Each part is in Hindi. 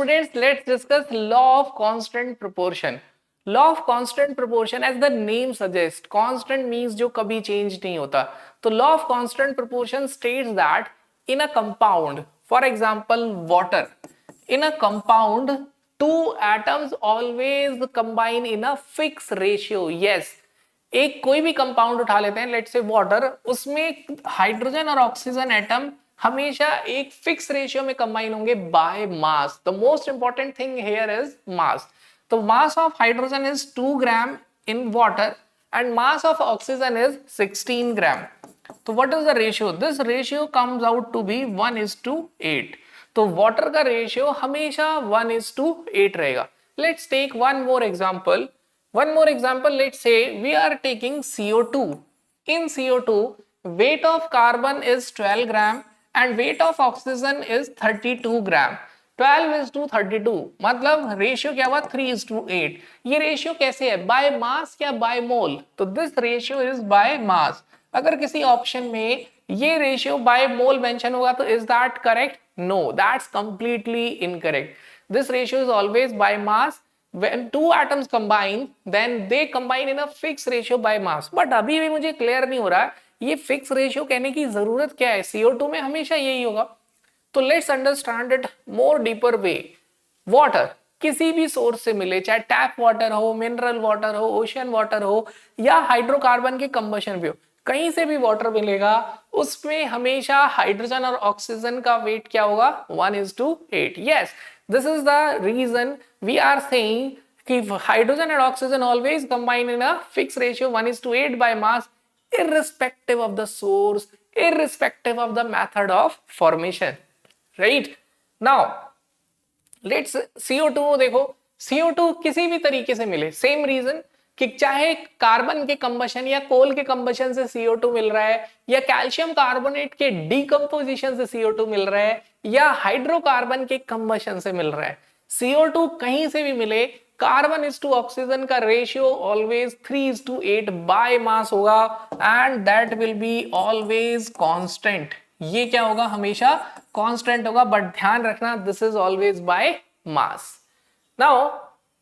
Students, let's discuss law of constant proportion. Law of constant proportion, as the name suggests, constant means जो कभी change नहीं होता. तो law of constant proportion states that in a compound, for example water, in a compound two atoms always combine in a fixed ratio. Yes, एक कोई भी कंपाउंड उठा लेते हैं, लेट्स से वाटर, उसमें हाइड्रोजन और ऑक्सीजन एटम हमेशा एक फिक्स रेशियो में कंबाइन होंगे by mass. The most important thing here is mass. तो mass of hydrogen is 2 gram in water and mass of oxygen is 16 gram. तो what is the ratio? This ratio comes out to be 1:8. तो वाटर का रेशियो हमेशा 1:8 रहेगा. Let's take one more example. Let's say we are taking CO2. In CO2, weight of carbon is 12 gram and weight of oxygen is 32 gram. 12:32 मतलब रेशियो क्या हुआ? 3:8. ये रेशियो कैसे है? बाय मास या बाय मोल? तो this ratio is by mass. अगर किसी ऑप्शन में ये रेशियो बाय मोल मेंशन होगा तो is that correct? No, that's completely incorrect. This ratio is always by mass. When two atoms combine, then they combine in a fixed ratio by mass. But अभी भी मुझे क्लियर नहीं हो रहा ये फिक्स रेशियो कहने की जरूरत क्या है? CO2 में हमेशा यही होगा. तो let's understand it more deeper way. Water किसी भी सोर्स से मिले, चाहे टैप वाटर हो, मिनरल वाटर हो, ओशियन वाटर हो या हाइड्रोकार्बन के कंबशन भी हो, कहीं से भी वाटर मिलेगा, उसमें हमेशा हाइड्रोजन और ऑक्सीजन का वेट क्या होगा? 1:8. Yes, this is the reason we are saying कि hydrogen and oxygen always combine in a fixed ratio 1:8 by mass, irrespective of the source, irrespective of the method of formation. Right? Now let's CO2 देखो, CO2 किसी भी तरीके से मिले, सेम रीजन कि चाहे कार्बन के कंबशन या कोल के कंबशन से CO2 मिल रहा है, या कैल्शियम कार्बोनेट के डीकंपोजिशन से CO2 मिल रहा है, या हाइड्रोकार्बन के कंबशन से मिल रहा है, CO2 कहीं से भी मिले, कार्बन इज टू ऑक्सीजन का रेशियो ऑलवेज 3:8 बाय मास होगा and that will be always constant. ये क्या होगा? हमेशा कांस्टेंट होगा. बट ध्यान रखना, this is always by mass. Now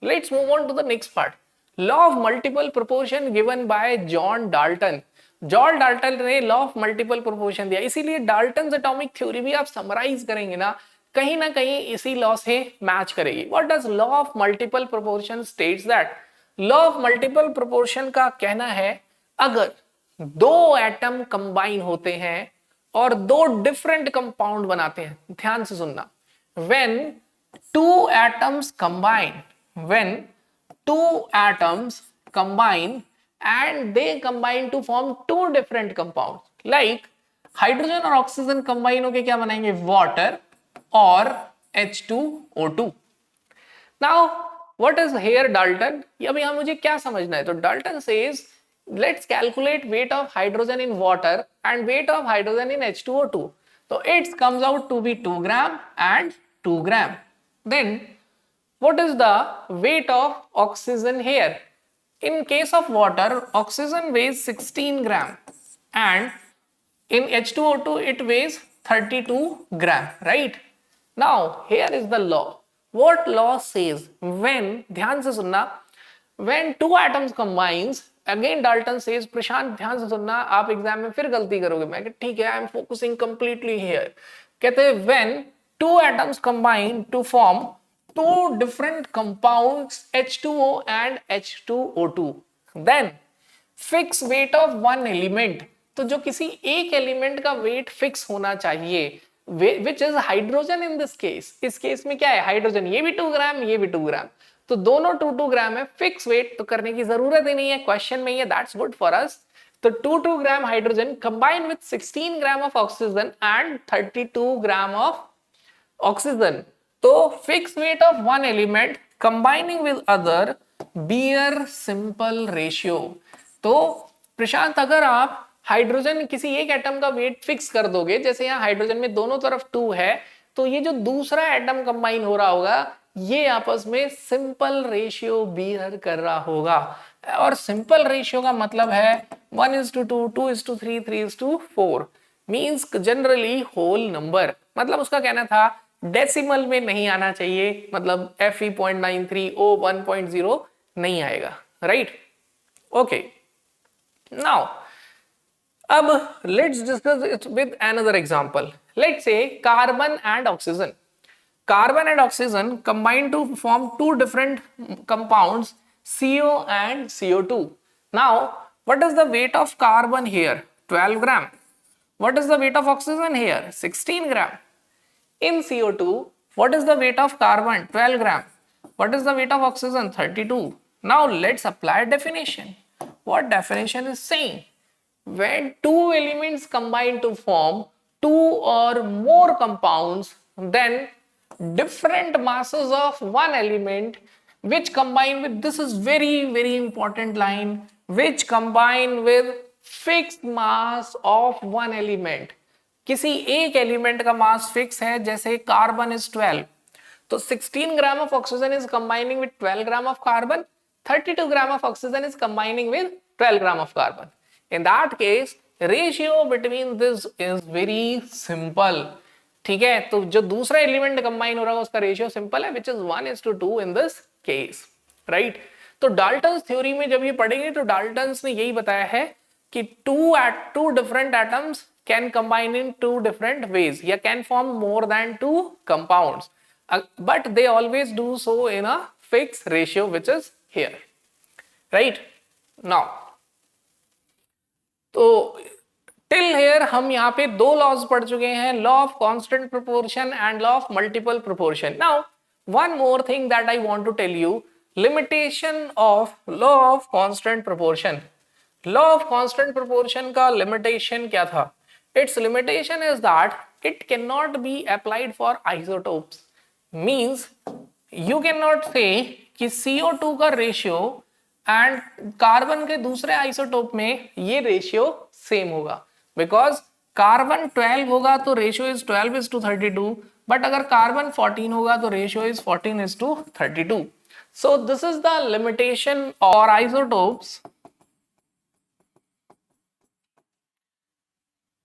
let's move on to the next part. Law of multiple proportion given by John Dalton. John Dalton ने लॉ ऑफ मल्टीपल प्रोपोर्शन दिया, इसीलिए डाल्टन एटॉमिक थ्योरी भी आप समराइज करेंगे ना कहीं इसी लॉ से मैच करेगी. What does law of multiple proportion states that? Law of multiple proportion का कहना है अगर दो एटम कंबाइन होते हैं और दो डिफरेंट कंपाउंड बनाते हैं, ध्यान से सुनना, when two atoms combine, when two atoms combine and they combine to form two different compounds, like hydrogen और ऑक्सीजन कंबाइन होके क्या बनाएंगे? वाटर और H2O2. Now what is here Dalton? अभी हम मुझे क्या समझना है? तो Dalton says let's calculate weight of hydrogen in water and weight of hydrogen in H2O2. तो its comes out to be 2 gram and 2 gram. Then what is the weight of oxygen here? In case of water, oxygen weighs 16 gram and in H2O2 it weighs 32 gram, right? Now here is the law. What law says? When, ध्यान से सुनना, when two atoms combines, again Dalton says, प्रशांत ध्यान से सुनना, आप एग्जाम में फिर गलती करोगे. मैं कहता ठीक है, I am focusing completely here. कहते हैं when two atoms combine to form two different compounds H2O and H2O2, then fix weight of one element. तो जो किसी एक एलिमेंट का वेट फिक्स होना चाहिए, which is hydrogen in this case. इस केस में क्या है? हाइड्रोजन. ये भी 2 ग्राम, ये भी 2 ग्राम, तो दोनों 2 ग्राम है. फिक्स वेट तो करने की जरूरत ही नहीं है, क्वेश्चन में ही है, दैट्स गुड फॉर अस. तो 2 gram hydrogen combine with 16 gram of oxygen and 32 gram of oxygen. तो fix weight of one element combining with other bear simple ratio. तो प्रशांत अगर आप हाइड्रोजन किसी एक एटम का वेट फिक्स कर दोगे, जैसे यहाँ हाइड्रोजन में दोनों तरफ 2 है, तो ये जो दूसरा एटम कंबाइन हो रहा होगा ये आपस में सिंपल रेशियो बियर कर रहा होगा. और सिंपल रेशियो का मतलब है 1:2, 2:3, 3:4, मींस जनरली होल नंबर. मतलब उसका कहना था डेसिमल में नहीं आना चाहिए, मतलब FE.93 O 1.0 नहीं आएगा, राइट? ओके, नाउ अब let's discuss it with another example. Let's say carbon and oxygen. Carbon and oxygen combine to form two different compounds, CO and CO2. Now, what is the weight of carbon here? 12 gram. What is the weight of oxygen here? 16 gram. In CO2, what is the weight of carbon? 12 gram. What is the weight of oxygen? 32. Now, let's apply definition. What definition is saying? When two elements combine to form two or more compounds, then different masses of one element which combine with, this is very important line, which combine with fixed mass of one element. किसी एक एलिमेंट का मास फिक्स है, जैसे कार्बन इज 12, तो 16 gram of oxygen is combining with 12 gram of carbon, 32 gram of oxygen is combining with 12 gram of carbon. In that case, ratio between this is very simple. ठीक है, तो जो दूसरा एलिमेंट कंबाइन हो रहा है उसका रेशियो सिंपल है, which is 1:2 in this case, right? तो डाल्टन्स थ्योरी में जब ये पढ़ेंगे तो डाल्टन्स ने यही बताया है कि two different atoms can combine in two different ways, या can form more than two compounds, but they always do so in a fixed ratio which is here, right? Now, तो टिल हेयर हम यहाँ पे दो लॉज पढ़ चुके हैं, law of constant proportion and law of multiple proportion. Now one more thing that I want to tell you, limitation of law of constant proportion. Law of constant proportion का लिमिटेशन क्या था? Its limitation is that it can not be applied for isotopes. Means you can not say कि CO2 का रेशियो एंड कार्बन के दूसरे आइसोटोप में ये रेशियो सेम होगा, बिकॉज कार्बन 12 होगा तो रेशियो इज 12:32, बट अगर कार्बन 14 होगा तो ratio is 14:32. So this is the limitation और isotopes,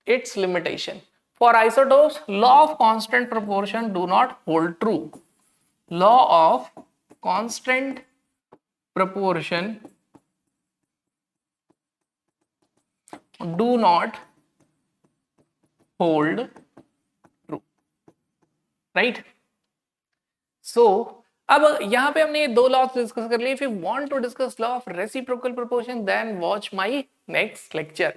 its limitation. For isotopes, law of constant proportion do not hold true. Law of constant proportion do not hold true, right? So अब यहां पे हमने दो लॉस डिस्कस कर लिए. If you want to discuss law of reciprocal proportion, then watch my next lecture.